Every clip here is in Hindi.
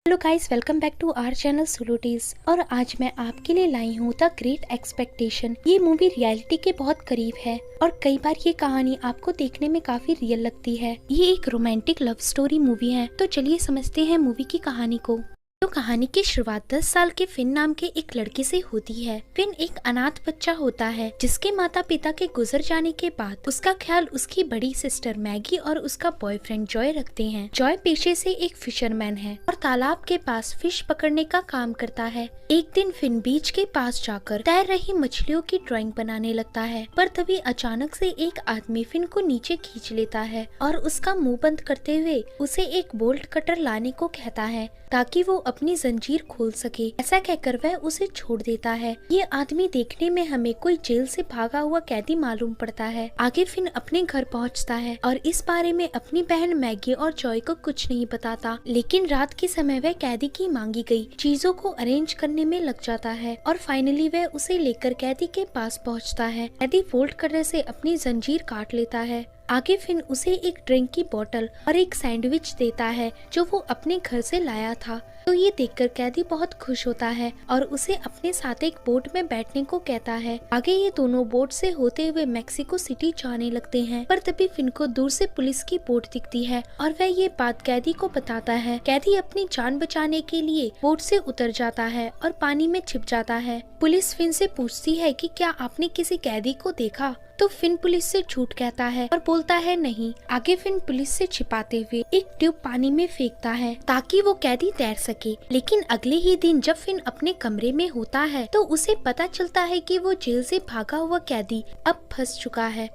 Hello guys, welcome back to our channel सोलोटीज। और आज मैं आपके लिए लाई हूँ द ग्रेट एक्सपेक्टेशन। ये मूवी रियलिटी के बहुत करीब है और कई बार ये कहानी आपको देखने में काफी रियल लगती है। ये एक रोमांटिक लव स्टोरी मूवी है। तो चलिए समझते हैं मूवी की कहानी को। तो कहानी की शुरुआत 10 साल के फिन नाम के एक लड़के से होती है। फिन एक अनाथ बच्चा होता है जिसके माता पिता के गुजर जाने के बाद उसका ख्याल उसकी बड़ी सिस्टर मैगी और उसका बॉयफ्रेंड जॉय रखते हैं। जॉय पेशे से एक फिशरमैन है और तालाब के पास फिश पकड़ने का काम करता है। एक दिन फिन बीच के पास जाकर तैर रही मछलियों की ड्राइंग बनाने लगता है, पर तभी अचानक से एक आदमी फिन को नीचे खींच लेता है और उसका मुंह बंद करते हुए उसे एक बोल्ट कटर लाने को कहता है ताकि वो अपनी जंजीर खोल सके। ऐसा कहकर वह उसे छोड़ देता है। ये आदमी देखने में हमें कोई जेल से भागा हुआ कैदी मालूम पड़ता है। आगे फिन अपने घर पहुंचता है और इस बारे में अपनी बहन मैगी और जॉय को कुछ नहीं बताता, लेकिन रात के समय वह कैदी की मांगी गई चीजों को अरेंज करने में लग जाता है और फाइनली वह उसे लेकर कैदी के पास पहुँचता है। कैदी फोल्ड करने से अपनी जंजीर काट लेता है। आगे फिन उसे एक ड्रिंक की बोतल और एक सैंडविच देता है जो वो अपने घर से लाया था। तो ये देखकर कैदी बहुत खुश होता है और उसे अपने साथ एक बोट में बैठने को कहता है। आगे ये दोनों बोट से होते हुए मेक्सिको सिटी जाने लगते हैं, पर तभी फिन को दूर से पुलिस की बोट दिखती है और वह ये बात कैदी को बताता है। कैदी अपनी जान बचाने के लिए बोट से उतर जाता है और पानी में छिप जाता है। पुलिस फिन से पूछती है कि क्या आपने किसी कैदी को देखा, तो फिन पुलिस से झूठ कहता है और बोलता है नहीं। आगे फिन पुलिस से छिपाते हुए एक ट्यूब पानी में फेंकता है ताकि वो कैदी तैर सके। लेकिन अगले ही दिन जब फिन अपने कमरे में होता है तो उसे पता चलता है कि वो जेल से भागा हुआ कैदी अब फंस चुका है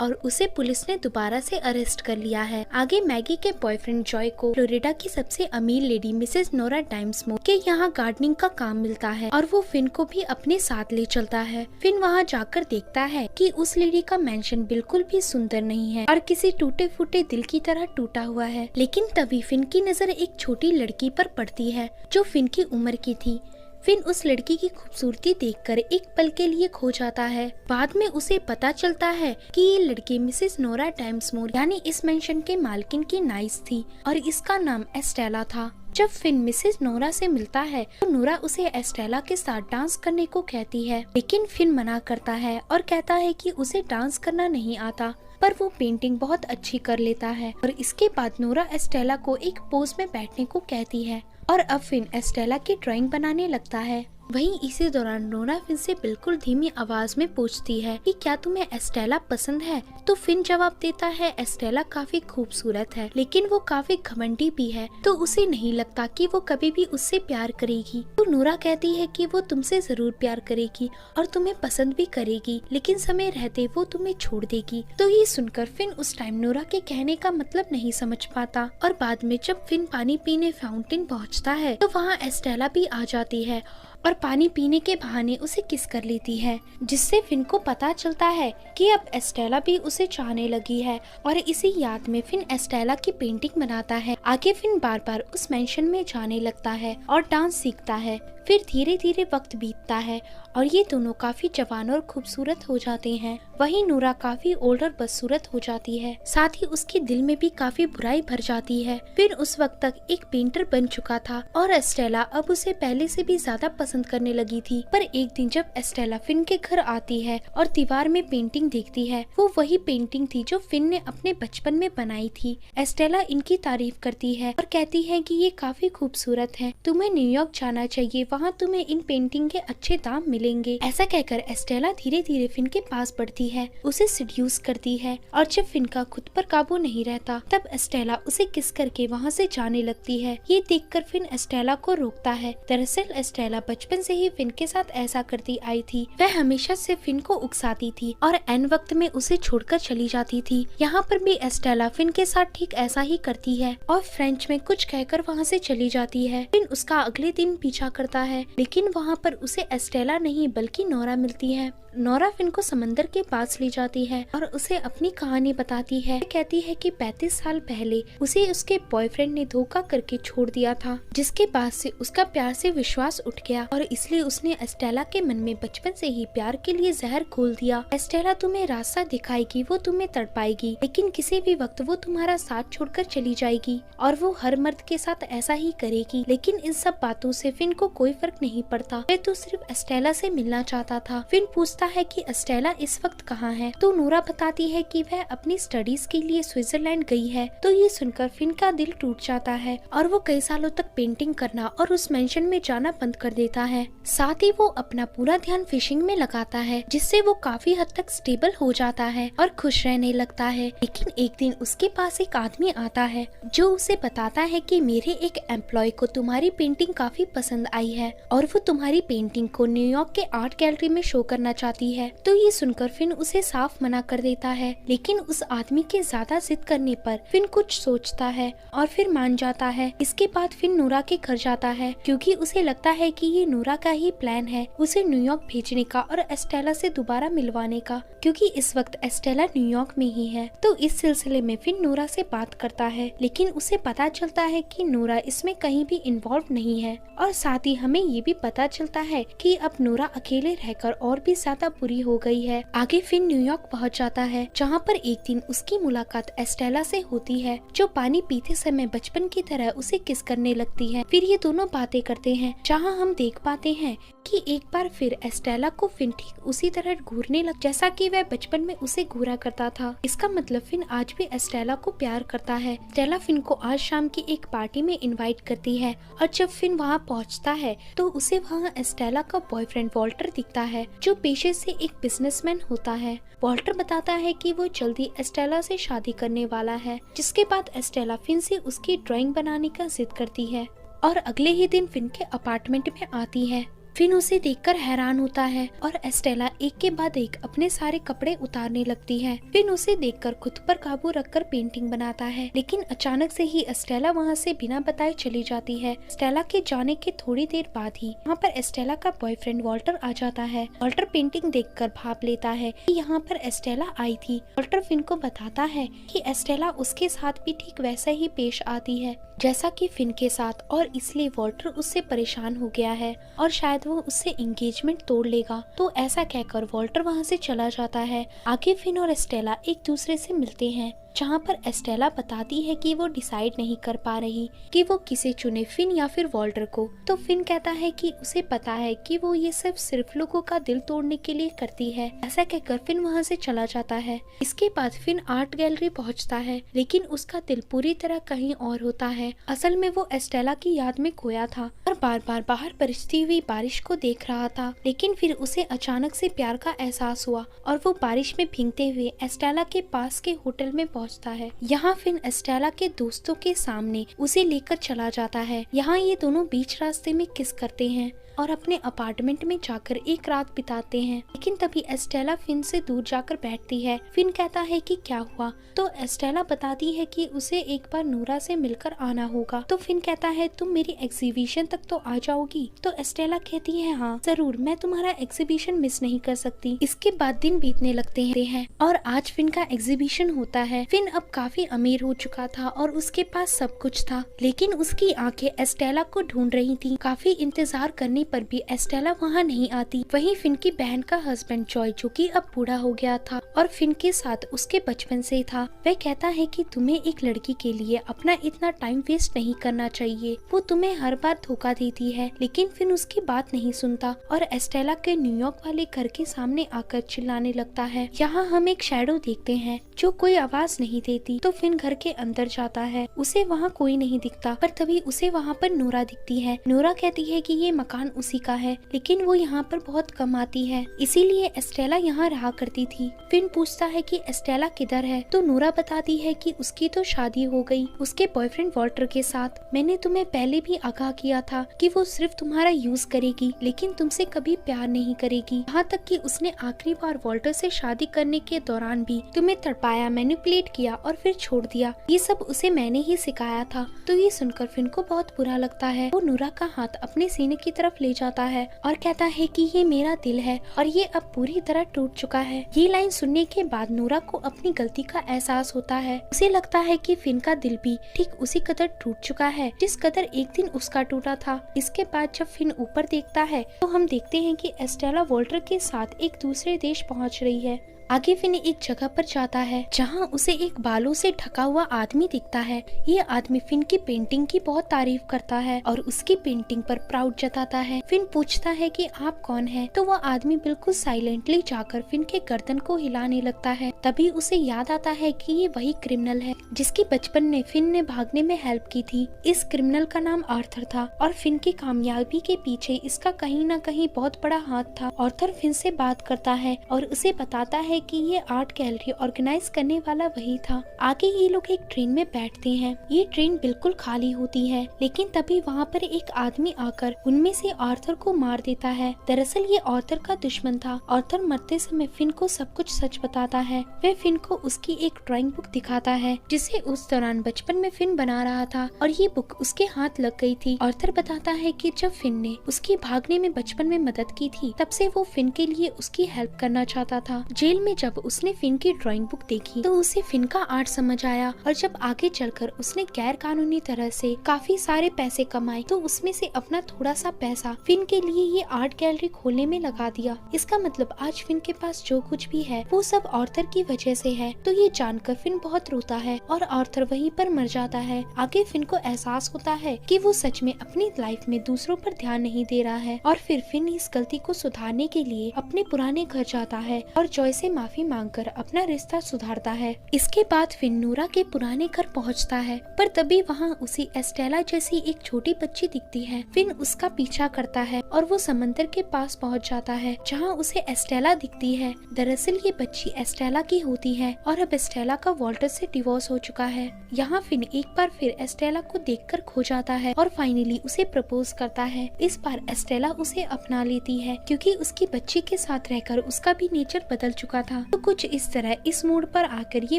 और उसे पुलिस ने दोबारा से अरेस्ट कर लिया है। आगे मैगी के बॉयफ्रेंड जॉय को फ्लोरिडा की सबसे अमीर लेडी मिसेस नोरा डाइम्समोर के यहाँ गार्डनिंग का काम मिलता है और वो फिन को भी अपने साथ ले चलता है। फिन वहाँ जाकर देखता है कि उस लेडी का मेंशन बिल्कुल भी सुंदर नहीं है और किसी टूटे फूटे दिल की तरह टूटा हुआ है। लेकिन तभी फिन की नजर एक छोटी लड़की पर पड़ती है जो फिन की उम्र की थी। फिन उस लड़की की खूबसूरती देखकर एक पल के लिए खो जाता है। बाद में उसे पता चलता है कि ये लड़की मिसेस नोरा डाइम्समोर यानी इस मेंशन के मालकिन की नाइस थी और इसका नाम एस्टेला था। जब फिन मिसेस नोरा से मिलता है तो नोरा उसे एस्टेला के साथ डांस करने को कहती है, लेकिन फिन मना करता है और कहता है कि उसे डांस करना नहीं आता, पर वो पेंटिंग बहुत अच्छी कर लेता है। और इसके बाद नोरा एस्टेला को एक पोज में बैठने को कहती है और अब फिन एस्टेला की ड्राइंग बनाने लगता है। वहीं इसी दौरान नोरा फिन से बिल्कुल धीमी आवाज में पूछती है कि क्या तुम्हें एस्टेला पसंद है, तो फिन जवाब देता है एस्टेला काफी खूबसूरत है लेकिन वो काफी घमंडी भी है, तो उसे नहीं लगता कि वो कभी भी उससे प्यार करेगी। तो नोरा कहती है कि वो तुमसे जरूर प्यार करेगी और तुम्हें पसंद भी करेगी, लेकिन समय रहते वो तुम्हें छोड़ देगी। तो ये सुनकर फिन उस टाइम नोरा के कहने का मतलब नहीं समझ पाता और बाद में जब फिन पानी पीने फाउंटेन पहुँचता है तो वहाँ एस्टेला भी आ जाती है और पानी पीने के बहाने उसे किस कर लेती है, जिससे फिन को पता चलता है कि अब एस्टेला भी उसे चाहने लगी है और इसी याद में फिन एस्टेला की पेंटिंग बनाता है। आगे फिन बार बार उस मेंशन में जाने लगता है और डांस सीखता है। फिर धीरे धीरे वक्त बीतता है और ये दोनों काफी जवान और खूबसूरत हो जाते हैं। वहीं नूरा काफी ओल्ड और बदसूरत हो जाती है, साथ ही उसके दिल में भी काफी बुराई भर जाती है। फिर उस वक्त तक एक पेंटर बन चुका था और एस्टेला अब उसे पहले से भी ज्यादा पसंद करने लगी थी। पर एक दिन जब एस्टेला फिन के घर आती है और दीवार में पेंटिंग देखती है, वो वही पेंटिंग थी जो फिन ने अपने बचपन में बनाई थी। एस्टेला इनकी तारीफ करती है और कहती है कि ये काफी खूबसूरत है, तुम्हें न्यूयॉर्क जाना चाहिए, वहाँ तुम्हें इन पेंटिंग के अच्छे दाम मिलेंगे। ऐसा कहकर एस्टेला धीरे धीरे फिन के पास बढ़ती है, उसे सिड्यूस करती है और जब फिन का खुद पर काबू नहीं रहता तब एस्टेला उसे किस करके वहाँ से जाने लगती है। ये देखकर फिन एस्टेला को रोकता है। दरअसल एस्टेला बचपन से ही फिन के साथ ऐसा करती आई थी, वह हमेशा से फिन को उकसाती थी और एन वक्त में उसे छोड़कर चली जाती थी। यहाँ पर भी एस्टेला फिन के साथ ठीक ऐसा ही करती है और फ्रेंच में कुछ कहकर वहाँ से चली जाती है। फिन उसका अगले दिन पीछा करता है, लेकिन वहाँ पर उसे एस्टेला नहीं नहीं बल्कि नोरा मिलती है। नोरा फिन को समंदर के पास ले जाती है और उसे अपनी कहानी बताती है। कहती है कि 35 साल पहले उसे उसके बॉयफ्रेंड ने धोखा करके छोड़ दिया था, जिसके बाद से उसका प्यार से विश्वास उठ गया और इसलिए उसने एस्टेला के मन में बचपन से ही प्यार के लिए जहर घोल दिया। एस्टेला तुम्हें रास्ता दिखाएगी, वो तुम्हें तड़पाएगी, लेकिन किसी भी वक्त वो तुम्हारा साथ छोड़कर चली जाएगी और वो हर मर्द के साथ ऐसा ही करेगी। लेकिन इन सब बातों से फिन को कोई फर्क नहीं पड़ता। वह तो सिर्फ एस्टेला से मिलना चाहता था। फिन पूछता है कि एस्टेला इस वक्त कहाँ है, तो नोरा बताती है कि वह अपनी स्टडीज के लिए स्विट्जरलैंड गई है। तो ये सुनकर फिन का दिल टूट जाता है और वो कई सालों तक पेंटिंग करना और उस मेंशन में जाना बंद कर देता है। साथ ही वो अपना पूरा ध्यान फिशिंग में लगाता है, जिससे वो काफी हद तक स्टेबल हो जाता है और खुश रहने लगता है। लेकिन एक दिन उसके पास एक आदमी आता है जो उसे बताता है कि मेरे एक एम्प्लॉय को तुम्हारी पेंटिंग काफी पसंद आई है और वो तुम्हारी पेंटिंग को न्यूयॉर्क के आर्ट गैलरी में शो करना चाहती है। तो ये सुनकर फिन उसे साफ मना कर देता है, लेकिन उस आदमी के ज्यादा जिद करने पर फिन कुछ सोचता है और फिर मान जाता है। इसके बाद फिन नोरा के घर जाता है, क्योंकि उसे लगता है कि ये नोरा का ही प्लान है उसे न्यूयॉर्क भेजने का और एस्टेला से दोबारा मिलवाने का, क्योंकि इस वक्त एस्टेला न्यूयॉर्क में ही है। तो इस सिलसिले में फिन नोरा से बात करता है, लेकिन उसे पता चलता है कि नोरा इसमें कहीं भी इन्वॉल्व नहीं है। और साथ ही हमें ये भी पता चलता है कि अब नोरा अकेले रहकर और भी ज्यादा बुरी हो गई है। आगे फिन न्यूयॉर्क पहुंच जाता है, जहां पर एक दिन उसकी मुलाकात एस्टेला से होती है, जो पानी पीते समय बचपन की तरह उसे किस करने लगती है। फिर ये दोनों बातें करते हैं, जहां हम देख पाते हैं कि एक बार फिर एस्टेला को फिन ठीक उसी तरह घूरने लग जैसा कि वह बचपन में उसे घूरा करता था। इसका मतलब फिन आज भी एस्टेला को प्यार करता है। एस्टेला फिन को आज शाम की एक पार्टी में इनवाइट करती है और जब फिन वहां पहुंचता है तो उसे वहां एस्टेला का बॉयफ्रेंड वॉल्टर दिखता है, जो पेशे से एक बिजनेसमैन होता है। वॉल्टर बताता है कि वो जल्दी एस्टेला से शादी करने वाला है, जिसके बाद एस्टेला फिन से उसकी ड्राइंग बनाने का जिद करती है और अगले ही दिन फिन के अपार्टमेंट में आती है। फिन उसे देखकर हैरान होता है और एस्टेला एक के बाद एक अपने सारे कपड़े उतारने लगती है। फिन उसे देखकर खुद पर काबू रखकर पेंटिंग बनाता है, लेकिन अचानक से ही एस्टेला वहां से बिना बताए चली जाती है। एस्टेला के जाने के थोड़ी देर बाद ही वहां पर एस्टेला का बॉयफ्रेंड वॉल्टर आ जाता है। वॉल्टर पेंटिंग देखकर भाप लेता है कि यहाँ पर एस्टेला आई थी। वॉल्टर फिन को बताता है कि एस्टेला उसके साथ भी ठीक वैसा ही पेश आती है जैसा कि फिन के साथ, और इसलिए वॉल्टर उससे परेशान हो गया है और शायद वो उससे एंगेजमेंट तोड़ लेगा। तो ऐसा कहकर वॉल्टर वहां से चला जाता है। आगे फिन और एस्टेला एक दूसरे से मिलते हैं, जहाँ पर एस्टेला बताती है कि वो डिसाइड नहीं कर पा रही कि वो किसे चुने, फिन या फिर वॉल्टर को। तो फिन कहता है कि उसे पता है कि वो ये सिर्फ लोगों का दिल तोड़ने के लिए करती है। ऐसा कहकर फिन वहाँ से चला जाता है। इसके बाद फिन आर्ट गैलरी पहुँचता है, लेकिन उसका दिल पूरी तरह कहीं और होता है। असल में वो एस्टेला की याद में खोया था और बार बार बाहर बरसती हुई बारिश को देख रहा था। लेकिन फिर उसे अचानक से प्यार का एहसास हुआ और वो बारिश में भीगते हुए एस्टेला के पास के होटल में पहुंचता है। यहाँ फिन एस्टेला के दोस्तों के सामने उसे लेकर चला जाता है। यहाँ ये दोनों बीच रास्ते में किस करते हैं और अपने अपार्टमेंट में जाकर एक रात बिताते हैं। लेकिन तभी एस्टेला फिन से दूर जाकर बैठती है। फिन कहता है कि क्या हुआ, तो एस्टेला बताती है कि उसे एक बार नोरा से मिलकर आना होगा। तो फिन कहता है तुम मेरी एग्जीबिशन तक तो आ जाओगी। तो एस्टेला कहती है हाँ जरूर, मैं तुम्हारा एग्जीबिशन मिस नहीं कर सकती। इसके बाद दिन बीतने लगते हैं और आज फिन का एग्जीबिशन होता है। फिन अब काफी अमीर हो चुका था और उसके पास सब कुछ था, लेकिन उसकी आंखें एस्टेला को ढूंढ रही थी। काफी इंतजार करने पर भी एस्टेला वहाँ नहीं आती। वहीं फिन की बहन का हस्बैंड जॉय, जो कि अब बूढ़ा हो गया था और फिन के साथ उसके बचपन से था, वह कहता है कि तुम्हें एक लड़की के लिए अपना इतना टाइम वेस्ट नहीं करना चाहिए। वो तुम्हें हर बार धोखा देती है। लेकिन फिन उसकी बात नहीं सुनता और एस्टेला के न्यूयॉर्क वाले घर के सामने आकर चिल्लाने लगता है। यहाँ हम एक शैडो देखते हैं जो कोई आवाज नहीं देती। तो फिन घर के अंदर जाता है, उसे वहाँ कोई नहीं दिखता, पर तभी उसे वहाँ पर नोरा दिखती है। नोरा कहती है कि ये मकान उसी का है, लेकिन वो यहाँ पर बहुत कम आती है, इसीलिए एस्टेला यहाँ रहा करती थी। फिन पूछता है कि एस्टेला किधर है, तो नोरा बताती है कि उसकी तो शादी हो गई उसके बॉयफ्रेंड वॉल्टर के साथ। मैंने तुम्हें पहले भी आगाह किया था कि वो सिर्फ तुम्हारा यूज करेगी, लेकिन तुमसे कभी प्यार नहीं करेगी। यहाँ तक कि उसने आखिरी बार वॉल्टर से शादी करने के दौरान भी तुम्हें तड़पाया, मैनिपुलेट किया और फिर छोड़ दिया। ये सब उसे मैंने ही सिखाया था। तो ये सुनकर फिन को बहुत बुरा लगता है। वो नोरा का हाथ अपने सीने की तरफ ले जाता है और कहता है कि ये मेरा दिल है और ये अब पूरी तरह टूट चुका है। ये लाइन सुनने के बाद नोरा को अपनी गलती का एहसास होता है। उसे लगता है कि फिन का दिल भी ठीक उसी कदर टूट चुका है जिस कदर एक दिन उसका टूटा था। इसके बाद जब फिन ऊपर देखता है तो हम देखते हैं कि एस्टेला वॉल्टर के साथ एक दूसरे देश पहुंच रही है। आगे फिन एक जगह पर जाता है जहां उसे एक बालों से ढका हुआ आदमी दिखता है। ये आदमी फिन की पेंटिंग की बहुत तारीफ करता है और उसकी पेंटिंग पर प्राउड जताता है। फिन पूछता है कि आप कौन हैं? तो वह आदमी बिल्कुल साइलेंटली जाकर फिन के गर्दन को हिलाने लगता है। तभी उसे याद आता है कि ये वही क्रिमिनल है जिसकी बचपन में फिन ने भागने में हेल्प की थी। इस क्रिमिनल का नाम आर्थर था और फिन की कामयाबी के पीछे इसका कहीं न कहीं बहुत बड़ा हाथ था। आर्थर फिन से बात करता है और उसे बताता है कि ये आर्ट गैलरी ऑर्गेनाइज करने वाला वही था। आगे ये लोग एक ट्रेन में बैठते हैं। ये ट्रेन बिल्कुल खाली होती है, लेकिन तभी वहाँ पर एक आदमी आकर उनमें से आर्थर को मार देता है। दरअसल ये आर्थर का दुश्मन था। आर्थर मरते समय फिन को सब कुछ सच बताता है। वह फिन को उसकी एक ड्राइंग बुक दिखाता है जिसे उस दौरान बचपन में फिन बना रहा था और ये बुक उसके हाथ लग गई थी। आर्थर बताता है कि जब फिन ने उसकी भागने में बचपन में मदद की थी तब से वो फिन के लिए उसकी हेल्प करना चाहता था। जेल में जब उसने फिन की ड्राइंग बुक देखी तो उसे फिन का आर्ट समझ आया और जब आगे चलकर उसने गैर कानूनी तरह से काफी सारे पैसे कमाए तो उसमें से अपना थोड़ा सा पैसा फिन के लिए ये आर्ट गैलरी खोलने में लगा दिया। इसका मतलब आज फिन के पास जो कुछ भी है वो सब आर्थर की वजह से है। तो ये जानकर फिन बहुत रोता है और आर्थर वहीं पर मर जाता है। आगे फिन को एहसास होता है कि वो सच में अपनी लाइफ में दूसरों पर ध्यान नहीं दे रहा है और फिर फिन इस गलती को सुधारने के लिए अपने पुराने घर जाता है और जॉय से माफी मांगकर अपना रिश्ता सुधारता है। इसके बाद फिन नोरा के पुराने घर पहुंचता है, पर तभी वहां उसे एस्टेला जैसी एक छोटी बच्ची दिखती है। फिन उसका पीछा करता है और वो समंदर के पास पहुंच जाता है जहां उसे एस्टेला दिखती है। दरअसल ये बच्ची एस्टेला की होती है और अब एस्टेला का वॉल्टर से डिवोर्स हो चुका है। यहाँ फिन एक बार फिर एस्टेला को देखकर खो जाता है और फाइनली उसे प्रपोज करता है। इस बार एस्टेला उसे अपना लेती है क्योंकि उसकी बच्ची के साथ रहकर उसका भी नेचर बदल चुका था। तो कुछ इस तरह इस मोड पर आकर ये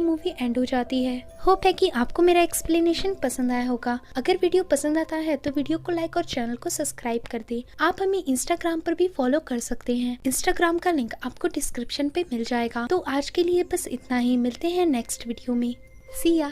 मूवी एंड हो जाती है। होप है कि आपको मेरा एक्सप्लेनेशन पसंद आया होगा। अगर वीडियो पसंद आता है तो वीडियो को लाइक और चैनल को सब्सक्राइब कर दे। आप हमें इंस्टाग्राम पर भी फॉलो कर सकते हैं। इंस्टाग्राम का लिंक आपको डिस्क्रिप्शन पे मिल जाएगा। तो आज के लिए बस इतना ही। मिलते हैं नेक्स्ट वीडियो में। सी या।